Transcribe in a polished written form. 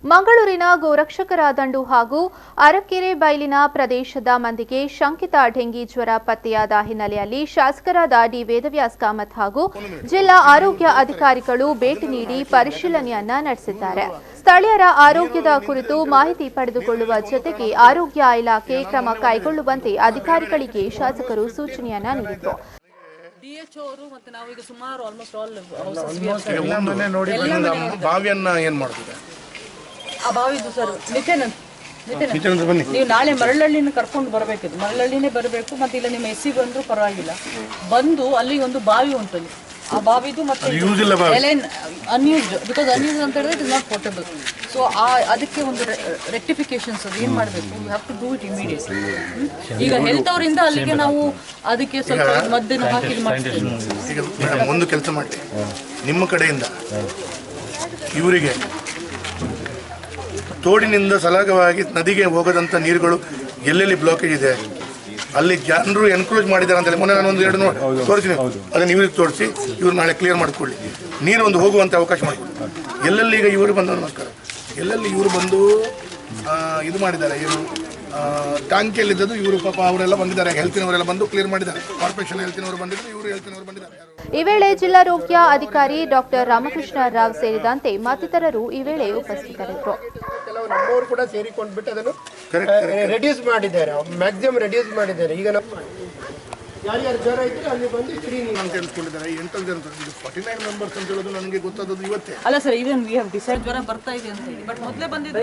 ಮಂಗಳೂರಿನ ಗೋರಕ್ಷಕರ ದಂಡು ಹಾಗೂ ಅರಕೆರೆ ಬೈಲಿನ ಪ್ರದೇಶದ ಮಂದಿಗೆ ಶಂಕಿತ ಡೆಂಗಿ ಜ್ವರ ಪತ್ತೆಯಾದ ಹಿನ್ನೆಲೆಯಲ್ಲಿ ಶಾಸಕರಾದ ಡಿ ವೇದವ್ಯಾಸ್ ಕಾಮತ್ ಹಾಗೂ ಜಿಲ್ಲಾ ಆರೋಗ್ಯ ಅಧಿಕಾರಿಗಳು ಭೇಟಿ ನೀಡಿ ಪರಿಶೀಲನೆಯನ್ನ ನಡೆಸಿದ್ದಾರೆ. ಸ್ಥಳೀಯರ ಆರೋಗ್ಯದ ಕುರಿತು ಮಾಹಿತಿ ಪಡೆದುಕೊಳ್ಳುವ ಜೊತೆಗೆ ಆರೋಗ್ಯ ಇಲಾಖೆ ಕ್ರಮ ಕೈಗೊಳ್ಳುವಂತೆ ಅಧಿಕಾರಿಗಳಿಗೆ ಶಾಸಕರು ಸೂಚನೆಯನ್ನ ನೀಡಿದರು. DHO ಅವರು ಮತ್ತೆ ನಾವು ಈಗ ಸುಮಾರು ಆಲ್ಮೋಸ್ಟ್ ಆಲ್ ಬಾವಿಯನ್ನ ಏನು ಮಾಡ್ತಿದೆ ಆ ಬಾವಿದು ಸರ್ ನಿತ್ಯಾನಂದ್ ನೀವು ನಾಳೆ ಮರಳಹಳ್ಳಿನ ಕರ್ಕೊಂಡು ಬರಬೇಕಿತ್ತು. ಮರಳಹಳ್ಳಿನೇ ಬರಬೇಕು. ಮತ್ತೆ ಇಲ್ಲ ನಿಮ್ಮ ಎಸ್ಸಿ ಬಂದರೂ ಪರವಾಗಿಲ್ಲ, ಬಂದು ಅಲ್ಲಿ ಒಂದು ಬಾವಿ ಉಂಟಲ್ಲಿ, ಆ ಬಾವಿದು ಮತ್ತೆ ಅನ್ಯೂಸ್ಡ್, ಬಿಕಾಸ್ ಅನ್ಯೂಸ್ಡ್ ಅಂತ ಹೇಳಿದ್ರೆ it is not portable. So ಅದಕ್ಕೆ ಒಂದು ರೆಕ್ಟಿಫಿಕೇಶನ್ಸ್ ಅದು ಏನು ಮಾಡಬೇಕು, you have to do it immediately. ಈಗ ಹೆಲ್ತ್ ಅವರಿಂದ ಅಲ್ಲಿಗೆ ನಾವು ಅದಕ್ಕೆ ಸ್ವಲ್ಪ ಮದ್ದನ್ನು ಹಾಕಿ ಮಾಡ್ತೀವಿ. ಈಗ ಒಂದು ಕೆಲಸ ಮಾಡಿ, ನಿಮ್ಮ ಕಡೆಯಿಂದ ಇವರಿಗೆ ತೋಡಿನಿಂದ ಸಲಗವಾಗಿ ನದಿಗೆ ಹೋಗದಂಥ ನೀರುಗಳು ಎಲ್ಲೆಲ್ಲಿ ಬ್ಲಾಕೇಜ್ ಇದೆ ಅಲ್ಲಿ ಜನರು ಎನ್ಕರೇಜ್ ಮಾಡಿದ್ದಾರೆ ಅಂತೇಳಿ ಮೊನ್ನೆ ನಾನು ಒಂದು 2 ತೋರಿಸ್ತೀನಿ. ಅದನ್ನು ಇವ್ರಿಗೆ ತೋರಿಸಿ ಇವ್ರು ನಾಳೆ ಕ್ಲಿಯರ್ ಮಾಡಿಕೊಳ್ಳಿ, ನೀರು ಒಂದು ಹೋಗುವಂಥ ಅವಕಾಶ ಮಾಡಿಕೊಳ್ಳಿ. ಎಲ್ಲೆಲ್ಲಿ ಈಗ ಇವರು ಬಂದು ನಮಸ್ಕಾರ, ಎಲ್ಲೆಲ್ಲಿ ಇವರು ಬಂದು ಇದು ಮಾಡಿದ್ದಾರೆ, ಇವರು ಟಾಂಕಿಯಲ್ಲಿದ್ದದ್ದು ಇವರು ಪಾಪ ಅವರೆಲ್ಲ ಬಂದಿದ್ದಾರೆ, ಹೆಲ್ತಿನವರೆಲ್ಲ ಬಂದು ಕ್ಲಿಯರ್ ಮಾಡಿದ್ದಾರೆ. ಕಾರ್ಪೊರೇಷನ್ ಹೆಲ್ತಿನವರು ಬಂದಿದ್ದಾರೆ, ಇವರು ಹೆಲ್ತಿನವರು ಬಂದಿದ್ದಾರೆ. ಈ ವೇಳೆ ಜಿಲ್ಲಾರೋಗ್ಯ ಅಧಿಕಾರಿ ಡಾಕ್ಟರ್ ರಾಮಕೃಷ್ಣ ರಾವ್ ಸೇರಿದಂತೆ ಮತ್ತಿತರರು ಈ ವೇಳೆ ಉಪಸ್ಥಿತರಿದ್ದರು. ಕೆಲವು ನಮ್ಮವರು ಕೂಡ ಸೇರಿಕೊಂಡ್ಬಿಟ್ಟು ಅದನ್ನು ರೆಡ್ಯೂಸ್ ಮಾಡಿದ್ದಾರೆ, ಮ್ಯಾಕ್ಸಿಮಮ್ ರೆಡ್ಯೂಸ್ ಮಾಡಿದ್ದಾರೆ. ಈಗ ಯಾರ್ಯಾರು ಜ್ವರ ಇದ್ರೆ ಅಲ್ಲಿ ಬಂದು ಸ್ಕ್ರೀನಿಂಗ್ ಅಂತ ಹೇಳ್ಕೊಂಡಿದ್ದಾರೆ. 8 ಜನ 49 ಮೆಂಬರ್ಸ್ ಅಂತ ಹೇಳೋದು ನನಗೆ ಗೊತ್ತಾದದ್ದು ಇವತ್ತೇ ಅಲ್ಲ sir. Even we have decide ಜ್ವರ ಬರ್ತಾ ಇದೆ ಅಂತ ಹೇಳಿ, ಬಟ್ ಮೊದಲೇ ಬಂದಿದ್ರೆ